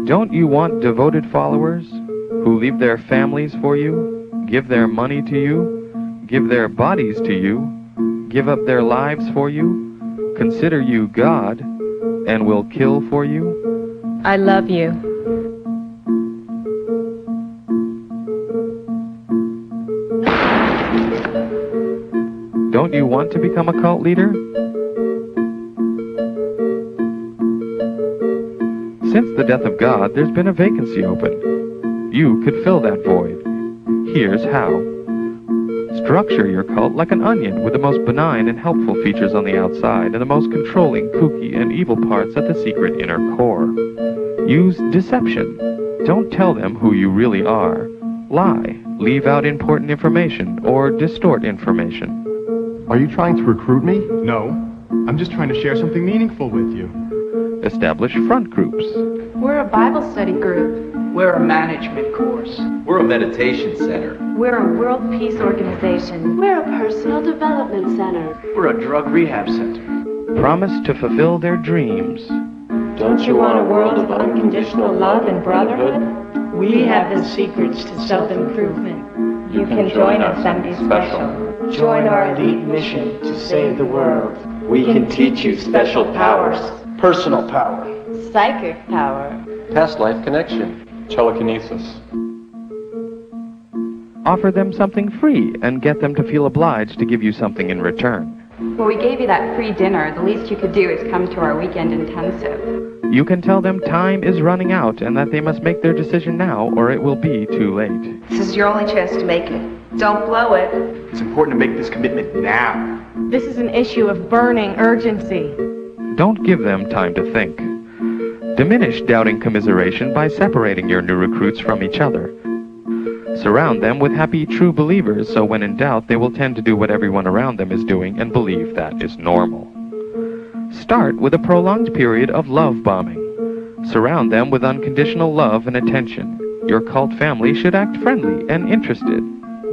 Don't you want devoted followers who leave their families for you, give their money to you, give their bodies to you, give up their lives for you, consider you God, and will kill for you? I love you. Don't you want to become a cult leader? Since the death of God, there's been a vacancy open. You could fill that void. Here's how. Structure your cult like an onion with the most benign and helpful features on the outside and the most controlling, kooky, and evil parts at the secret inner core. Use deception. Don't tell them who you really are. Lie. Leave out important information or distort information. Are you trying to recruit me? No, I'm just trying to share something meaningful with you. Establish front groups. We're a Bible study group. We're a management course. We're a meditation center. We're a world peace organization. We're a personal development center. We're a drug rehab center. Promise to fulfill their dreams. Don't you want a world of unconditional love and brotherhood? We have the secrets to self-improvement. You can join us and be special. Join our elite mission to save the world. We can teach you special powers. Personal power. Psychic power. Past life connection. Telekinesis. Offer them something free and get them to feel obliged to give you something in return. Well, we gave you that free dinner. The least you could do is come to our weekend intensive. You can tell them time is running out and that they must make their decision now or it will be too late. This is your only chance to make it. Don't blow it. It's important to make this commitment now. This is an issue of burning urgency. Don't give them time to think. Diminish doubting commiseration by separating your new recruits from each other. Surround them with happy true believers so when in doubt they will tend to do what everyone around them is doing and believe that is normal. Start with a prolonged period of love bombing. Surround them with unconditional love and attention. Your cult family should act friendly and interested.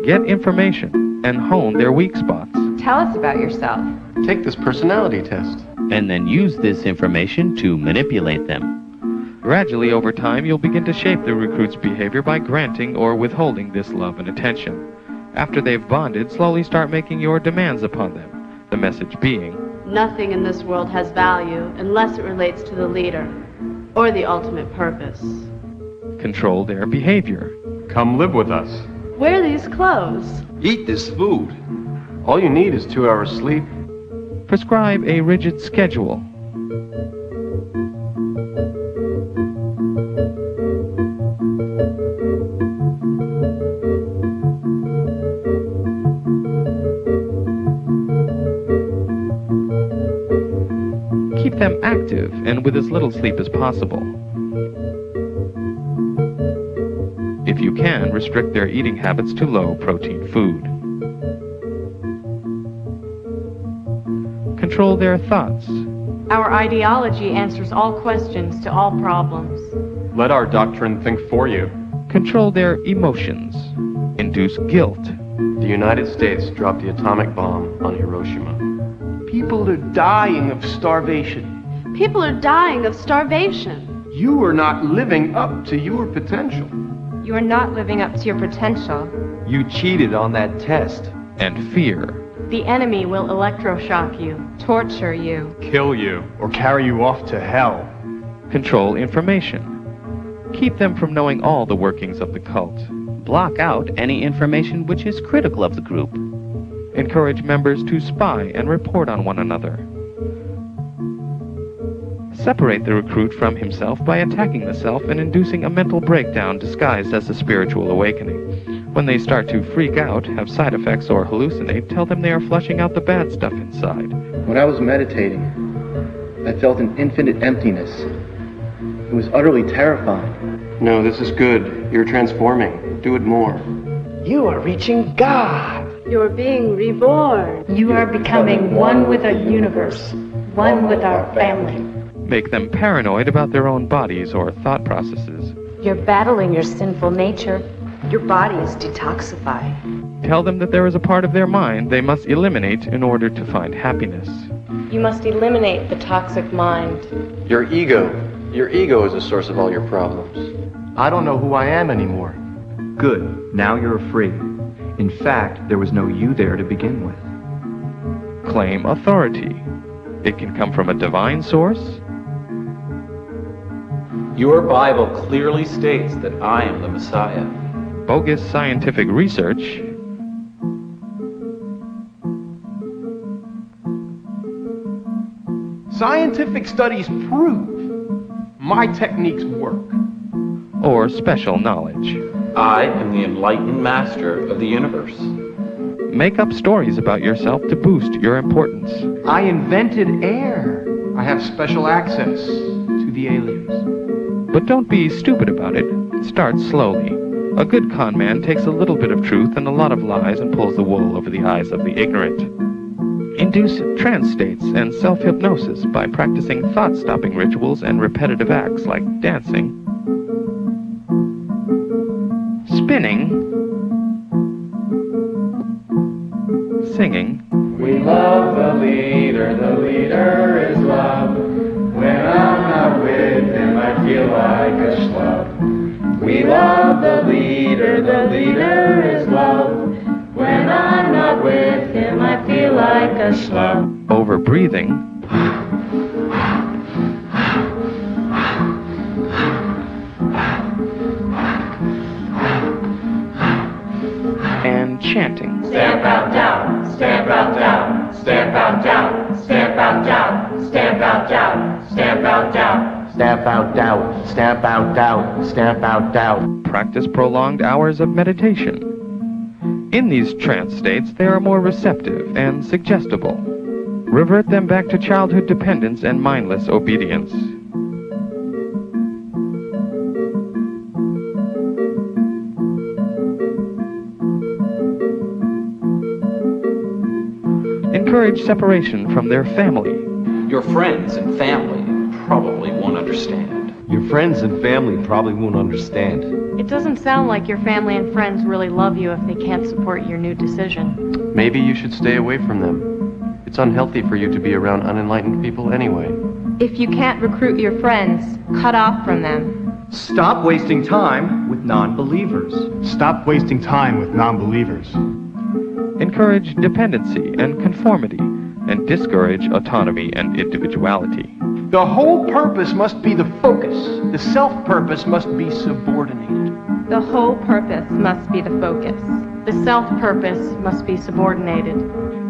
Get information and hone their weak spots. Tell us about yourself. Take this personality test. And then use this information to manipulate them. Gradually over time, you'll begin to shape the recruit's behavior by granting or withholding this love and attention. After they've bonded, slowly start making your demands upon them. The message being, Nothing in this world has value unless it relates to the leader or the ultimate purpose. control their behavior. Come live with us. Wear these clothes. Eat this food. All you need is 2 hours sleep. Prescribe a rigid schedule. Keep them active and with as little sleep as possible. If you can, restrict their eating habits to low-protein food. Control their thoughts. Our ideology answers all questions to all problems. Let our doctrine think for you. Control their emotions. Induce guilt. The United States dropped the atomic bomb on Hiroshima. People are dying of starvation. People are dying of starvation. You are not living up to your potential. You are not living up to your potential. You cheated on that test. And fear. The enemy will electroshock you, torture you, Kill you, or carry you off to hell. Control information. Keep them from knowing all the workings of the cult. Block out any information which is critical of the group. Encourage members to spy and report on one another. Separate the recruit from himself by attacking the self and inducing a mental breakdown disguised as a spiritual awakening. When they start to freak out, have side effects, or hallucinate, tell them they are flushing out the bad stuff inside. When I was meditating, I felt an infinite emptiness. It was utterly terrifying. No, this is good. You're transforming. Do it more. You are reaching God. You're being reborn. You are becoming one with the universe, one with our family. Make them paranoid about their own bodies or thought processes. You're battling your sinful nature. Your body is detoxifying. Tell them that there is a part of their mind they must eliminate in order to find happiness. You must eliminate the toxic mind. Your ego. Your ego is the source of all your problems. I don't know who I am anymore. Good. Now you're free. In fact, there was no you there to begin with. Claim authority. It can come from a divine source, Your Bible clearly states that I am the Messiah. bogus scientific research, Scientific studies prove my techniques work. or special knowledge. I am the enlightened master of the universe. Make up stories about yourself to boost your importance. I invented air. I have special access to the aliens. But don't be stupid about it. Start slowly. A good con man takes a little bit of truth and a lot of lies and pulls the wool over the eyes of the ignorant. Induce trance states and self-hypnosis by practicing thought-stopping rituals and repetitive acts like dancing, spinning, singing. We love the leader is love. When I'm not with him, I feel like a schlub. We love the leader is love. When I'm not with him, I feel like a schlub. Over-breathing, and chanting. Stamp out doubt, stamp out doubt, stamp out doubt, stamp out doubt, stamp out doubt, stamp out doubt. Stamp out doubt, stamp out doubt, stamp out doubt. Practice prolonged hours of meditation. In these trance states, they are more receptive and suggestible. Revert them back to childhood dependence and mindless obedience. Encourage separation from their family. Your friends and family probably won't understand. Your friends and family probably won't understand. It doesn't sound like your family and friends really love you if they can't support your new decision. Maybe you should stay away from them. It's unhealthy for you to be around unenlightened people anyway. If you can't recruit your friends, cut off from them. Stop wasting time with non-believers. Stop wasting time with non-believers. Encourage dependency and conformity, and discourage autonomy and individuality. The whole purpose must be the focus. The self-purpose must be subordinated. The whole purpose must be the focus. The self-purpose must be subordinated.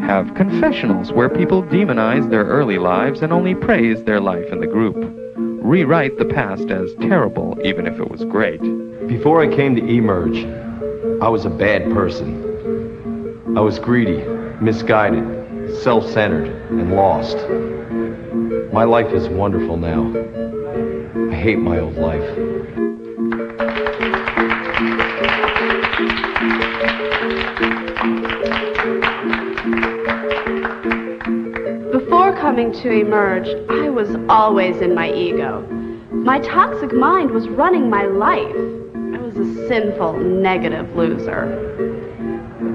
Have confessionals where people demonize their early lives and only praise their life in the group. Rewrite the past as terrible, even if it was great. Before I came to emerge, I was a bad person. I was greedy, misguided, self-centered, and lost. My life is wonderful now. I hate my old life. Before coming to emerge, I was always in my ego. My toxic mind was running my life. I was a sinful, negative loser.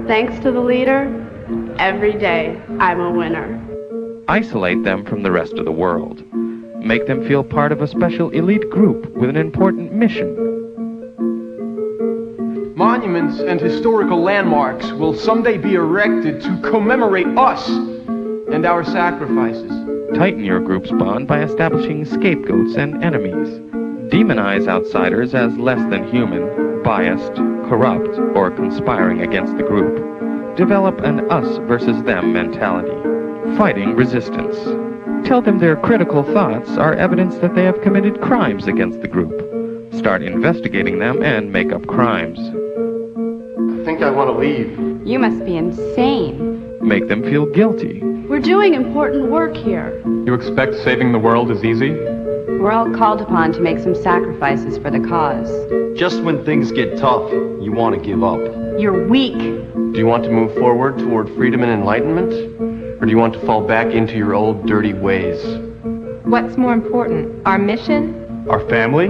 Thanks to the leader, every day I'm a winner. Isolate them from the rest of the world. Make them feel part of a special elite group with an important mission. Monuments and historical landmarks will someday be erected to commemorate us and our sacrifices. Tighten your group's bond by establishing scapegoats and enemies. Demonize outsiders as less than human, biased, corrupt, or conspiring against the group. Develop an us versus them mentality. Fighting resistance. Tell them their critical thoughts are evidence that they have committed crimes against the group. Start investigating them and make up crimes. I think I want to leave. You must be insane. Make them feel guilty. We're doing important work here. You expect saving the world is easy? We're all called upon to make some sacrifices for the cause. Just when things get tough, you want to give up. You're weak. Do you want to move forward toward freedom and enlightenment? Or do you want to fall back into your old dirty ways? What's more important, our mission? Our family?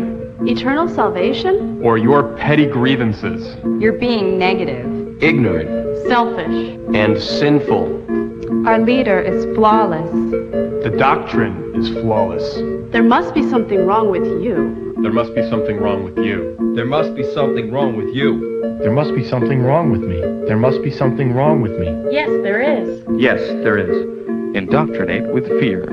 Eternal salvation? Or your petty grievances? You're being negative. Ignorant. Selfish. And sinful. Our leader is flawless. The doctrine is flawless. There must be something wrong with you. There must be something wrong with you. There must be something wrong with you. There must be something wrong with me. There must be something wrong with me. Yes, there is. Yes, there is. Indoctrinate with fear.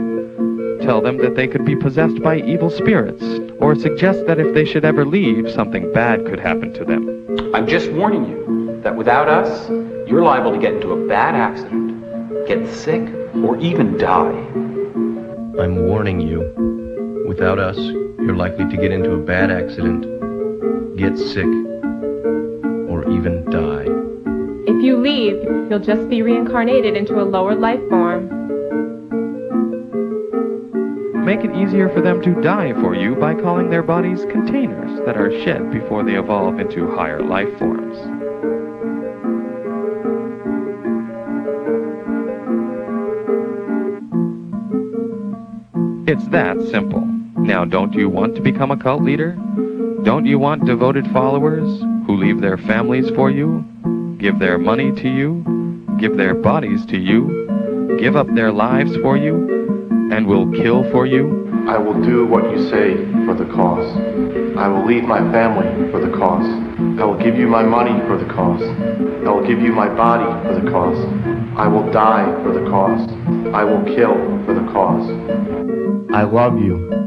Tell them that they could be possessed by evil spirits, or suggest that if they should ever leave, something bad could happen to them. I'm just warning you that without us, you're liable to get into a bad accident, get sick, or even die. I'm warning you. Without us, you're likely to get into a bad accident, get sick, or even die. If you leave, you'll just be reincarnated into a lower life form. Make it easier for them to die for you by calling their bodies containers that are shed before they evolve into higher life forms. It's that simple. Now, don't you want to become a cult leader? Don't you want devoted followers who leave their families for you, give their money to you, give their bodies to you, give up their lives for you, and will kill for you? I will do what you say for the cause. I will leave my family for the cause. I will give you my money for the cause. I will give you my body for the cause. I will die for the cause. I will kill for the cause. I love you.